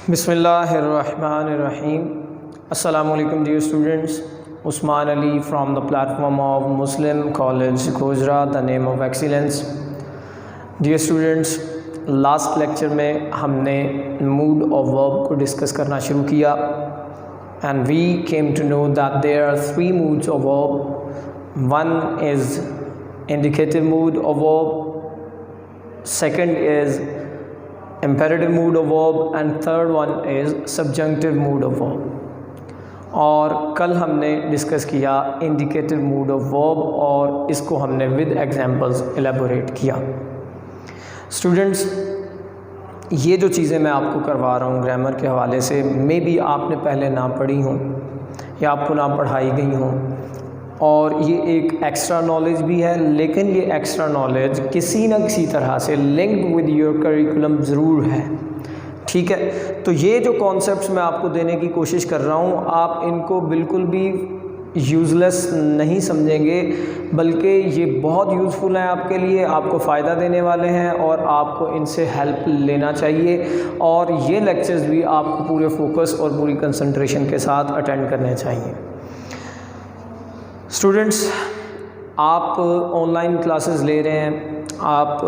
Bismillahirrahmanirrahim. Assalamu alaikum dear students. Usman Ali from the platform of Muslim College Gujarat, the name of excellence. Dear students, last lecture में हमने mood और verb को discuss करना शुरू किया and we came to know that there are three moods of verb. One is indicative mood of verb, second is imperative mood of verb and third one is subjunctive mood of verb. और कल हमने discuss किया indicative mood of verb और इसको हमने with examples elaborate किया। Students, ये जो चीज़ें मैं आपको करवा रहा हूँ ग्रामर के हवाले से मे बी आपने पहले ना पढ़ी हों या आपको ना पढ़ाई गई हों, और ये एक एक्स्ट्रा नॉलेज भी है, लेकिन ये एक्स्ट्रा नॉलेज किसी न किसी तरह से लिंक्ड विद योर करिकुलम ज़रूर है। ठीक है, तो ये जो कॉन्सेप्ट्स मैं आपको देने की कोशिश कर रहा हूँ, आप इनको बिल्कुल भी यूज़लेस नहीं समझेंगे, बल्कि ये बहुत यूज़फुल हैं आपके लिए, आपको फ़ायदा देने वाले हैं और आपको इनसे हेल्प लेना चाहिए। और ये लेक्चर्स भी आपको पूरे फोकस और पूरी कंसंट्रेशन के साथ अटेंड करने चाहिए। स्टूडेंट्स, आप ऑनलाइन क्लासेस ले रहे हैं, आप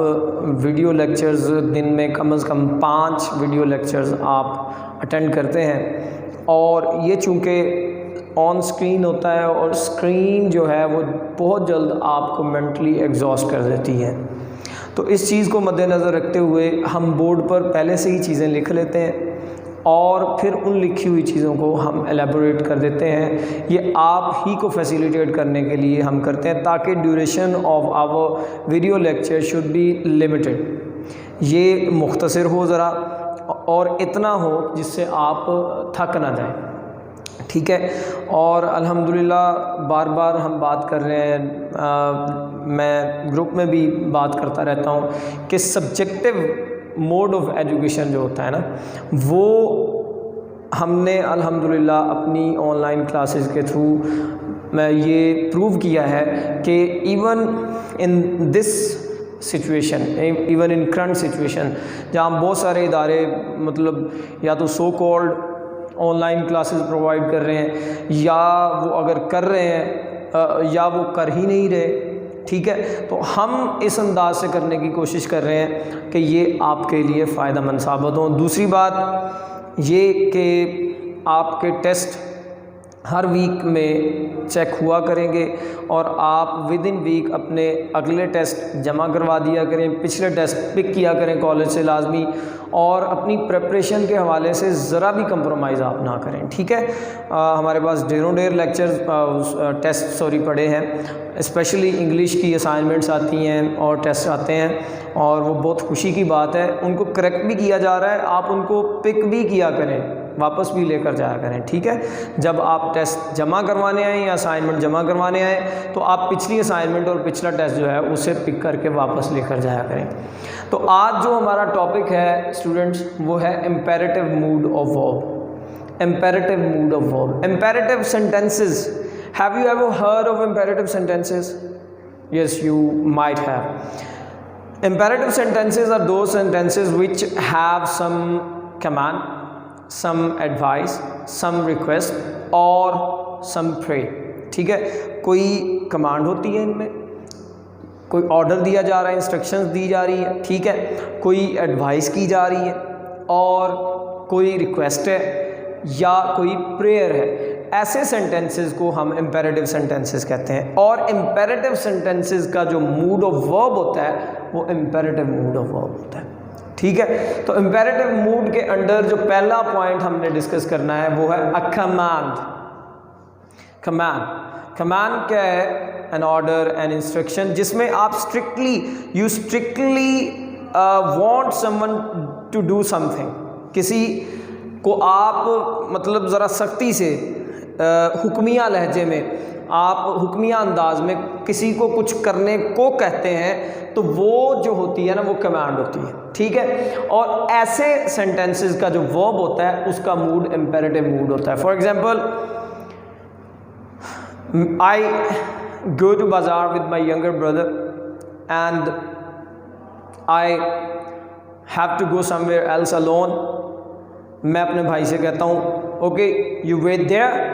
वीडियो लेक्चर्स दिन में कम से कम 5 वीडियो लेक्चर्स आप अटेंड करते हैं, और ये चूँकि ऑन स्क्रीन होता है और स्क्रीन जो है वो बहुत जल्द आपको मेंटली एग्जॉस्ट कर देती है। तो इस चीज़ को मद्देनज़र रखते हुए हम बोर्ड पर पहले से ही चीज़ें लिख लेते हैं और फिर उन लिखी हुई चीज़ों को हम एलेबोरेट कर देते हैं। ये आप ही को फैसिलिटेट करने के लिए हम करते हैं ताकि duration of our video lecture should be limited, ये मुख्तसर हो ज़रा और इतना हो जिससे आप थक ना जाएं। ठीक है, और अल्हम्दुलिल्लाह बार बार हम बात कर रहे हैं, मैं ग्रुप में भी बात करता रहता हूँ कि सब्जेक्टिव मोड ऑफ एजुकेशन जो होता है ना, वो हमने अल्हम्दुलिल्लाह अपनी ऑनलाइन क्लासेस के थ्रू मैं ये प्रूव किया है कि even in this situation, even in current situation जहाँ बहुत सारे इदारे मतलब या तो so called online classes provide कर रहे हैं या वो अगर कर रहे हैं या वो कर ही नहीं रहे। ठीक है, तो हम इस अंदाज से करने की कोशिश कर रहे हैं कि ये आपके लिए फ़ायदेमंद साबित हो। दूसरी बात ये कि आपके टेस्ट हर वीक में चेक हुआ करेंगे और आप विद इन वीक अपने अगले टेस्ट जमा करवा दिया करें, पिछले टेस्ट पिक किया करें कॉलेज से लाजमी, और अपनी प्रेपरेशन के हवाले से ज़रा भी कंप्रोमाइज़ आप ना करें। ठीक है, हमारे पास ढेरों ढेर लेक्चर्स टेस्ट पड़े हैं, स्पेशली इंग्लिश की असाइनमेंट्स आती हैं और टेस्ट आते हैं, और वो बहुत खुशी की बात है। उनको करेक्ट भी किया जा रहा है, आप उनको पिक भी किया करें, वापस भी लेकर जाया करें। ठीक है, जब आप टेस्ट जमा करवाने आएँ या असाइनमेंट जमा करवाने आएँ तो आप पिछली असाइनमेंट और पिछला टेस्ट जो है उसे पिक करके वापस लेकर जाया करें। तो आज जो हमारा टॉपिक है स्टूडेंट्स वो है imperative mood of verb. Imperative mood of verb, imperative sentences. Have you ever heard of imperative sentences? Yes, you might have. Imperative sentences are those sentences which have some command, some advice, some request और some pray। ठीक है, कोई command होती है इनमें, कोई order दिया जा रहा है, इंस्ट्रक्शंस दी जा रही है। ठीक है, कोई एडवाइस की जा रही है और कोई रिक्वेस्ट है या कोई प्रेयर है। ऐसे सेंटेंसेस को हम इम्पेरेटिव सेंटेंसेस कहते हैं, और इम्पेरेटिव सेंटेंसेस का जो मूड ऑफ वर्ब होता है वो इम्पेरेटिव मूड ऑफ वर्ब होता है। ठीक है, तो इम्पेरेटिव मूड के अंडर जो पहला पॉइंट हमने डिस्कस करना है वो है अ कमांड। कमांड, कमांड क्या है? एन ऑर्डर, एन इंस्ट्रक्शन, जिसमें आप you strictly want someone to do something. किसी को आप मतलब ज़रा सख्ती से हुक्मिया लहजे में, आप हुक्मिया अंदाज में किसी को कुछ करने को कहते हैं, तो वो जो होती है ना वो कमांड होती है। ठीक है, और ऐसे सेंटेंसेस का जो वर्ब होता है उसका मूड इम्पेरेटिव मूड होता है। For example, I go to bazaar with my younger brother and I have to go somewhere else alone मैं अपने भाई से कहता हूँ okay you wait there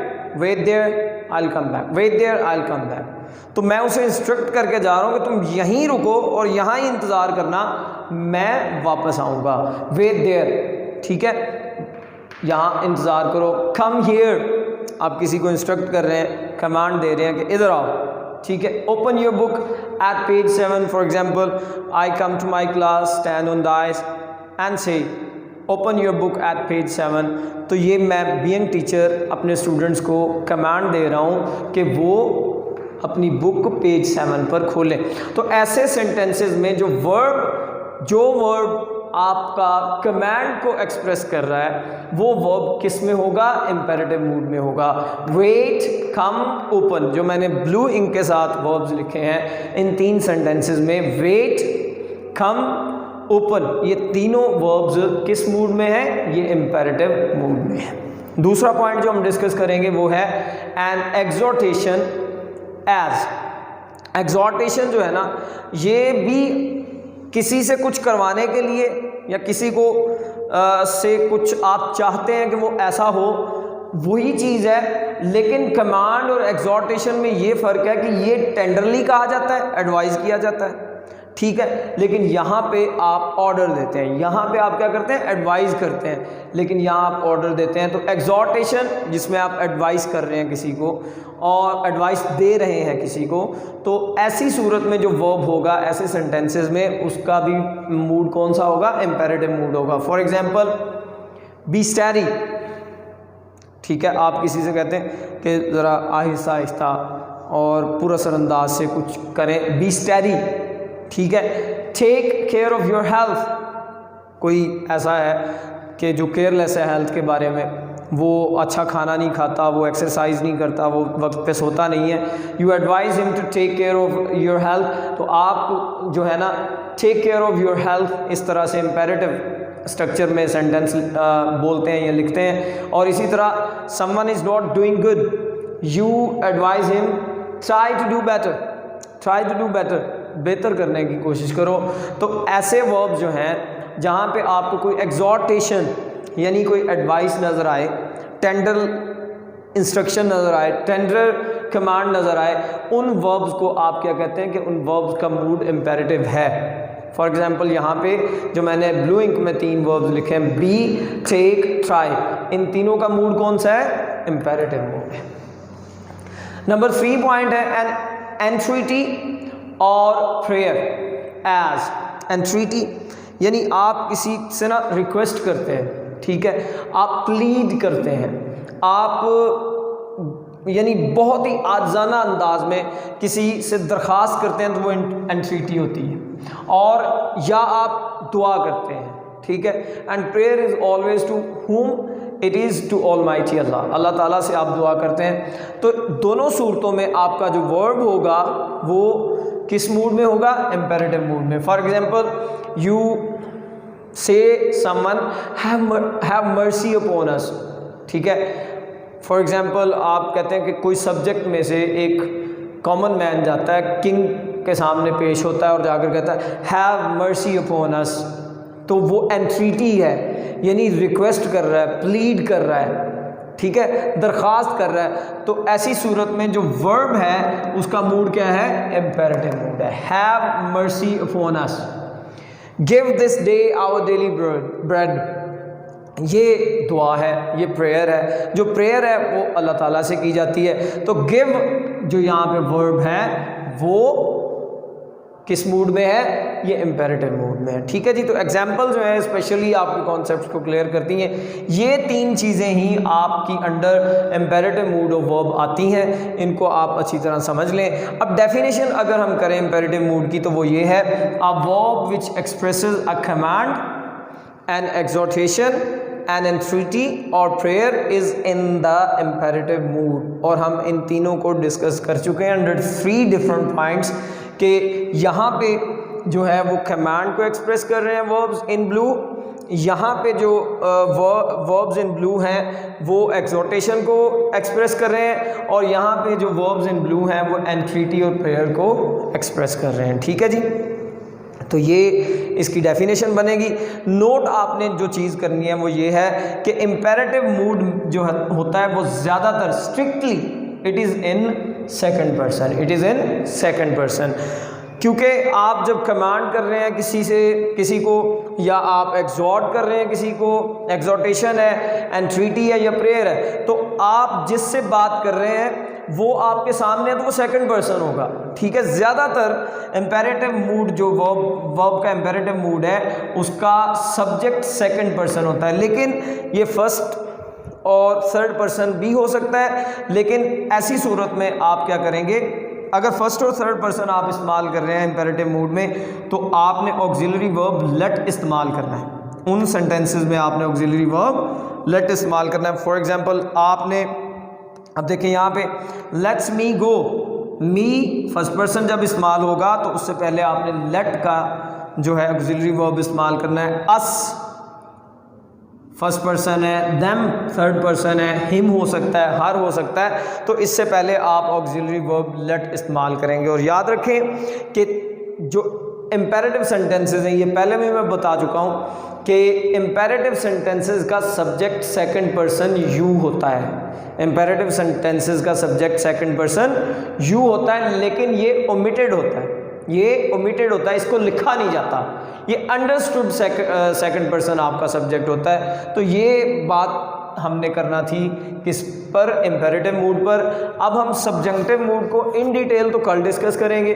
I will come back, wait there I will come back. तो मैं उसे instruct करके जा रहा हूँ कि तुम यहीं रुको और यहाँ ही इंतज़ार करना, मैं वापस आऊँगा। वेट देयर, ठीक है, यहाँ इंतज़ार करो। कम हियर, आप किसी को इंस्ट्रक्ट कर रहे हैं, कमांड दे रहे हैं कि इधर आओ, ठीक है। Open your book at page 7 for example, I come to my class, stand on dais and say open your book at page 7। तो ये मैं बीइंग टीचर अपने स्टूडेंट्स को कमांड दे रहा हूँ कि वो अपनी बुक पेज 7 पर खोलें। तो ऐसे सेंटेंसेस में जो वर्ब आपका कमांड को एक्सप्रेस कर रहा है वो वर्ब किस में होगा, इम्पेरेटिव मूड में होगा। वेट, कम, ओपन, जो मैंने ब्लू इंक के साथ वर्ब्स लिखे हैं इन 3 सेंटेंसेस में, वेट, कम, ओपन, ये तीनों वर्ब्स किस मूड में है, ये इम्पेरेटिव मूड में है। दूसरा पॉइंट जो हम डिस्कस करेंगे वो है एन एक्सहॉर्टेशन एज। एक्सहॉर्टेशन जो है ना, ये भी किसी से कुछ करवाने के लिए या किसी को से कुछ आप चाहते हैं कि वो ऐसा हो, वही चीज़ है। लेकिन कमांड और एक्सहॉर्टेशन में ये फ़र्क है कि ये टेंडरली कहा जाता है, एडवाइस किया जाता है, ठीक है, लेकिन यहाँ पे आप ऑर्डर देते हैं, यहाँ पे आप क्या करते हैं, एडवाइस करते हैं, लेकिन यहाँ आप ऑर्डर देते हैं। तो एक्सहॉर्टेशन जिसमें आप एडवाइस कर रहे हैं किसी को और एडवाइस दे रहे हैं किसी को, तो ऐसी सूरत में जो वर्ब होगा ऐसे सेंटेंसेस में उसका भी मूड कौन सा होगा, इम्पेरेटिव मूड होगा। फॉर एग्जाम्पल बी स्टडी, ठीक है, आप किसी से कहते हैं कि ज़रा आहिस्ता आहिस्ता और पुरअसर अंदाज से कुछ करें, बी स्टडी, ठीक है। Take care of your health, कोई ऐसा है कि जो केयरलेस है हेल्थ के बारे में, वो अच्छा खाना नहीं खाता, वो एक्सरसाइज नहीं करता, वो वक्त पे सोता नहीं है, you advise him to take care of your health. तो आप जो है ना take care of your health इस तरह से इम्पेरेटिव स्ट्रक्चर में सेंटेंस बोलते हैं या लिखते हैं। और इसी तरह someone is not doing good, you advise him try to do better, try to do better, बेहतर करने की कोशिश करो। तो ऐसे वर्ब जो हैं जहाँ पे आपको कोई एक्सहॉर्टेशन यानी कोई एडवाइस नज़र आए, टेंडर इंस्ट्रक्शन नज़र आए, टेंडर कमांड नज़र आए, उन वर्ब्स को आप क्या कहते हैं कि उन वर्ब्स का मूड इम्पेरेटिव है। फॉर एग्जांपल यहाँ पे जो मैंने ब्लू इंक में 3 वर्ब्स लिखे हैं, बी, टेक, ट्राई, इन तीनों का मूड कौन सा है, इम्पेरेटिव मूड है। नंबर 3 पॉइंट है N entreaty or prayer as. एंट्रीटी यानी आप किसी से ना रिक्वेस्ट करते हैं, ठीक है, आप प्लीड करते हैं, आप यानी बहुत ही आजाना अंदाज में किसी से दरख्वास्त करते हैं, तो वो एंट्रीटी होती है। और या आप दुआ करते हैं, ठीक है। And prayer is always to whom, it is to almighty Allah, Allah ताला से आप दुआ करते हैं। तो दोनों सूरतों में आपका जो वर्ब होगा वो किस मूड में होगा, इम्पेरेटिव मूड में। फॉर एग्जाम्पल यू से समवन हैव मर्सी अपॉन अस, ठीक है। फॉर एग्जाम्पल आप कहते हैं कि कोई सब्जेक्ट में से एक कॉमन मैन जाता है, किंग के सामने पेश होता है और जाकर कहता है हैव मर्सी अपॉन अस, तो वो एंट्रीटी है, यानी रिक्वेस्ट कर रहा है, प्लीड कर रहा है, ठीक है, दरख्वास्त कर रहा है। तो ऐसी सूरत में जो वर्ब है उसका मूड क्या है, इम्पेरेटिव मूड है। Have mercy upon us, give this day our daily bread, ये दुआ है, ये प्रेयर है। जो प्रेयर है वो अल्लाह ताला से की जाती है। तो गिव जो यहाँ पे वर्ब है वो किस मूड में है, ये इम्पेरेटिव मूड में है, ठीक है जी। तो एग्जाम्पल जो है स्पेशली आपके कॉन्सेप्ट्स को क्लियर करती हैं। ये 3 चीज़ें ही आपकी under imperative mood of verb आती हैं, इनको आप अच्छी तरह समझ लें। अब डेफिनेशन अगर हम करें इम्पेरेटिव मूड की तो वो ये है, a verb which expresses a command, an exhortation, an entreaty or prayer is in the imperative mood. और हम इन तीनों को डिस्कस कर चुके हैं अंडर 3 डिफरेंट पॉइंट्स कि यहाँ पे जो है वो कमांड को एक्सप्रेस कर रहे हैं वर्ब्स इन ब्लू, यहाँ पे जो वर्ब्स इन ब्लू हैं वो एक्सहॉर्टेशन को एक्सप्रेस कर रहे हैं, और यहाँ पे जो वर्ब्स इन ब्लू हैं वो एंट्रीटी और प्रेयर को एक्सप्रेस कर रहे हैं, ठीक है जी। तो ये इसकी डेफिनेशन बनेगी। नोट आपने जो चीज़ करनी है वो ये है कि इम्पेरेटिव मूड जो होता है वो ज़्यादातर strictly it is in second person, it is in second person, क्योंकि आप जब कमांड कर रहे हैं किसी को या आप एग्जॉर्ट कर रहे हैं किसी को, एग्जॉर्टेशन है, एंट्रीटी है या प्रेयर है, तो आप जिससे बात कर रहे हैं वो आपके सामने है तो वो सेकंड पर्सन होगा, ठीक है। ज़्यादातर इम्पेरेटिव मूड जो वर्ब का इम्पेरेटिव मूड है उसका सब्जेक्ट सेकंड पर्सन होता है, लेकिन ये फर्स्ट और थर्ड पर्सन भी हो सकता है। लेकिन ऐसी सूरत में आप क्या करेंगे, अगर फर्स्ट और थर्ड पर्सन आप इस्तेमाल कर रहे हैं इम्पेरेटिव मूड में तो आपने ऑक्सिलरी वर्ब लेट इस्तेमाल करना है। उन सेंटेंसेस में आपने ऑक्सिलरी वर्ब लेट इस्तेमाल करना है। फॉर एग्जांपल आपने अब देखिए यहाँ पे let's me go, me first person जब इस्तेमाल होगा तो उससे पहले आपने लेट का जो है ऑक्सिलरी वर्ब इस्तेमाल करना है। अस फर्स्ट पर्सन है, देम थर्ड पर्सन है, हिम हो सकता है, हर हो सकता है, तो इससे पहले आप ऑक्सिलरी वर्ब लेट इस्तेमाल करेंगे। और याद रखें कि जो इम्पेरेटिव सेंटेंसेस हैं, ये पहले भी मैं बता चुका हूँ कि इम्पेरेटिव सेंटेंसेस का सब्जेक्ट सेकंड पर्सन यू होता है। इम्पेरेटिव सेंटेंसेस का सब्जेक्ट सेकंड पर्सन यू होता है, लेकिन ये ओमिटेड होता है, ये ओमिटेड होता है, इसको लिखा नहीं जाता, ये अंडरस्टूड सेकंड पर्सन आपका सब्जेक्ट होता है। तो ये बात हमने करना थी किस पर, इम्पेरेटिव मूड पर। अब हम सब्जंक्टिव मूड को इन डिटेल तो कल डिस्कस करेंगे,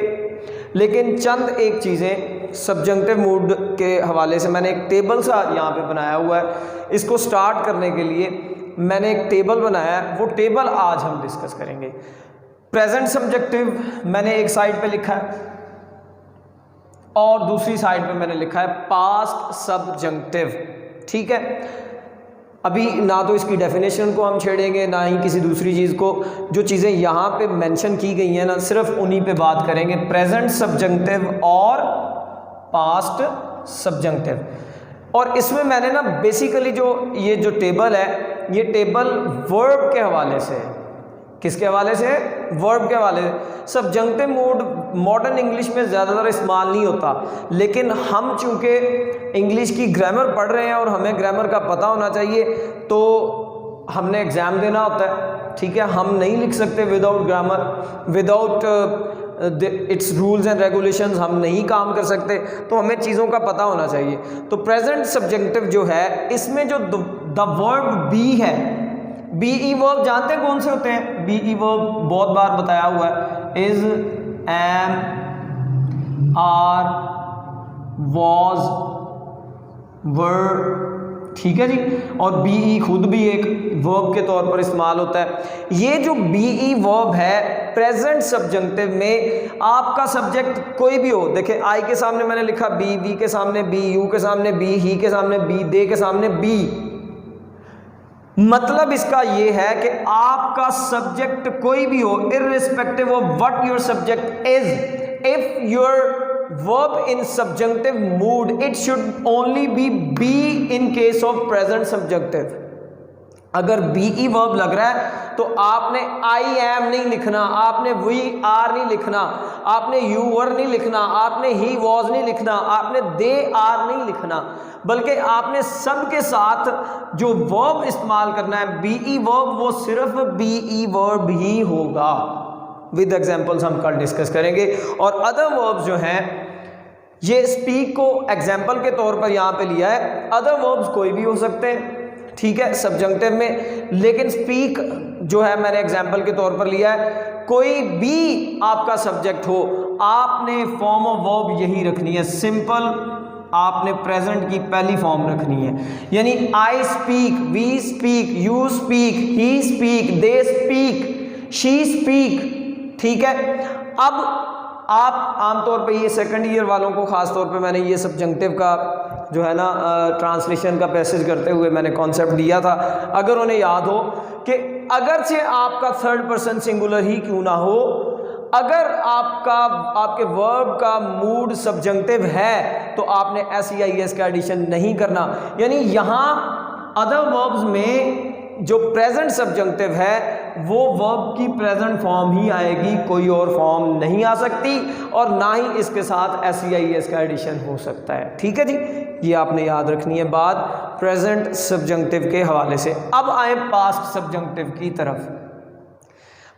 लेकिन चंद एक चीज़ें सब्जंक्टिव मूड के हवाले से मैंने एक टेबल सा यहाँ पे बनाया हुआ है। इसको स्टार्ट करने के लिए मैंने एक टेबल बनाया है, वो टेबल आज हम डिस्कस करेंगे। प्रेजेंट सब्जेक्टिव मैंने एक साइड पे लिखा है और दूसरी साइड पे मैंने लिखा है पास्ट सब्जंक्टिव, ठीक है। अभी ना तो इसकी डेफिनेशन को हम छेड़ेंगे ना ही किसी दूसरी चीज़ को, जो चीज़ें यहाँ पे मेंशन की गई हैं ना सिर्फ उन्हीं पे बात करेंगे, प्रेजेंट सब्जंक्टिव और पास्ट सब्जंक्टिव। और इसमें मैंने ना बेसिकली जो ये जो टेबल है ये टेबल वर्ब के हवाले से है। किसके हवाले से? वर्ब के हवाले से। सब्जंक्टिव मूड मॉडर्न इंग्लिश में ज़्यादातर इस्तेमाल नहीं होता, लेकिन हम चूँकि इंग्लिश की ग्रामर पढ़ रहे हैं और हमें ग्रामर का पता होना चाहिए, तो हमने एग्ज़ाम देना होता है, ठीक है। हम नहीं लिख सकते without grammar, without its rules and regulations हम नहीं काम कर सकते, तो हमें चीज़ों का पता होना चाहिए। तो प्रेजेंट सब्जंक्टिव जो है इसमें जो द वर्ब बी है, बीई वर्ब जानते हैं कौन से होते हैं? बीई वर्ब बहुत बार बताया हुआ है, इज, एम, आर, वॉज, वर, ठीक है जी। और बीई खुद भी एक वर्ब के तौर पर इस्तेमाल होता है। ये जो बीई वर्ब है प्रेजेंट सब्जंक्टिव में आपका सब्जेक्ट कोई भी हो, देखिए आई के सामने मैंने लिखा बी, वी के सामने बी, यू के सामने बी, ही के सामने बी, दे के सामने बी। मतलब इसका ये है कि आपका सब्जेक्ट कोई भी हो, irrespective of what your subject is, if your verb in subjunctive mood it should only be in case of present subjunctive। अगर बीई वर्ब लग रहा है तो आपने आई एम नहीं लिखना, आपने वी आर नहीं लिखना, आपने यू वर नहीं लिखना, आपने ही वॉज नहीं लिखना, आपने दे आर नहीं लिखना, बल्कि आपने सब के साथ जो वर्ब इस्तेमाल करना है बीई वर्ब, वो सिर्फ बीई वर्ब ही होगा। विद एग्जाम्पल्स हम कल डिस्कस करेंगे। और अदर वर्ब्स जो हैं ये स्पीक को एग्जाम्पल के तौर पर यहाँ पे लिया है, अदर वर्ब्स कोई भी हो सकते हैं, ठीक है, सब्जंक्टिव में, लेकिन स्पीक जो है मैंने एग्जाम्पल के तौर पर लिया है। कोई भी आपका सब्जेक्ट हो, आपने फॉर्म ऑफ वर्ब यही रखनी है, सिंपल आपने प्रेजेंट की पहली फॉर्म रखनी है, यानी I speak, we speak, you speak, he speak, they speak, she speak, ठीक है। अब आप आमतौर पे ये सेकंड ईयर वालों को ख़ास तौर पे मैंने ये सब्जंक्टिव का जो है ना ट्रांसलेशन का पैसेज करते हुए मैंने कॉन्सेप्ट दिया था, अगर उन्हें याद हो कि अगरचे आपका थर्ड पर्सन सिंगुलर ही क्यों ना हो, अगर आपके वर्ब का मूड सब्जंक्टिव है तो आपने SEIS का एडिशन नहीं करना। यानी यहाँ अदर वर्ब्स में जो प्रेजेंट सब्जंक्टिव है वो वर्ब की प्रेजेंट फॉर्म ही आएगी, कोई और फॉर्म नहीं आ सकती, और ना ही इसके साथ SEIS का एडिशन हो सकता है। ठीक है जी, ये आपने याद रखनी है बात प्रेजेंट सब्जंक्टिव के हवाले से। अब आए पास्ट सब्जंक्टिव की तरफ।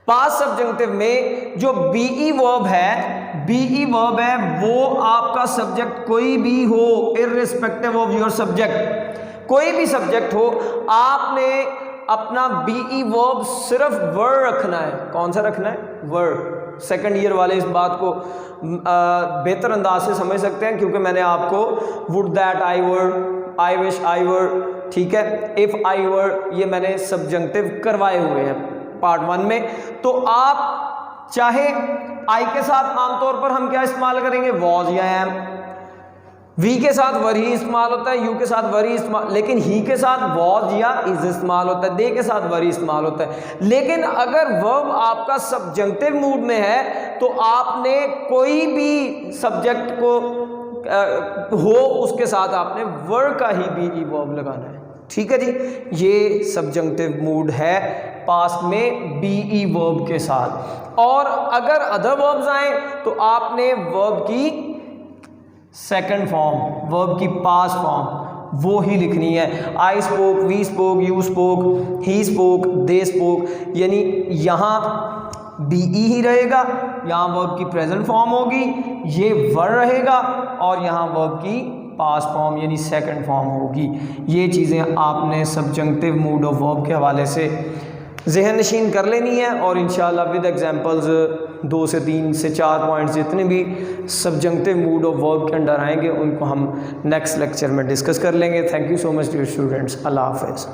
पास्ट सब्जंक्टिव में जो बीई वर्ब है वो आपका सब्जेक्ट कोई भी हो, इर्रिस्पेक्टिव ऑफ योर सब्जेक्ट, कोई भी सब्जेक्ट हो, आपने अपना बीई वर्ब सिर्फ वर रखना है। कौन सा रखना है? वर। सेकंड ईयर वाले इस बात को बेहतर अंदाज से समझ सकते हैं, क्योंकि मैंने आपको would that I were, I wish I were, ठीक है, इफ आई वर, ये मैंने सब्जंक्टिव करवाए हुए हैं पार्ट 1 में। तो आप चाहे आई के साथ आमतौर पर हम क्या इस्तेमाल करेंगे? वॉज या एम। वी के साथ वर ही इस्तेमाल होता है, यू के साथ वर ही इस्तेमाल, लेकिन ही के साथ वॉज या इज इस्तेमाल होता है, दे के साथ वर ही इस्तेमाल होता है। लेकिन अगर वर्ब आपका सब्जंक्टिव मूड में है तो आपने कोई भी सब्जेक्ट को हो उसके साथ आपने वर का ही बीई वर्ब लगाना है। ठीक है जी, ये सब्जंक्टिव मूड है पास्ट में बीई वर्ब के साथ। और अगर अदर वर्ब्स आए तो आपने वर्ब की सेकंड फॉर्म, वर्ब की पास्ट फॉर्म वो ही लिखनी है। I spoke, we spoke, you spoke, he spoke, they spoke, यानी यहाँ बीई ही रहेगा, यहाँ वर्ब की प्रेजेंट फॉर्म होगी, ये वर रहेगा, और यहाँ वर्ब की पास्ट फॉर्म यानी सेकंड फॉर्म होगी। ये चीज़ें आपने सब्जंक्टिव मूड ऑफ वर्ब के हवाले से ज़हन नशीन कर लेनी है, और इंशाल्लाह विद एग्जांपल्स 2 से 3 से 4 पॉइंट्स जितने भी सब्जंक्टिव मूड ऑफ वर्ब के अंडर आएंगे उनको हम नेक्स्ट लेक्चर में डिस्कस कर लेंगे। Thank you so much dear students. Allah हाफ़िज़।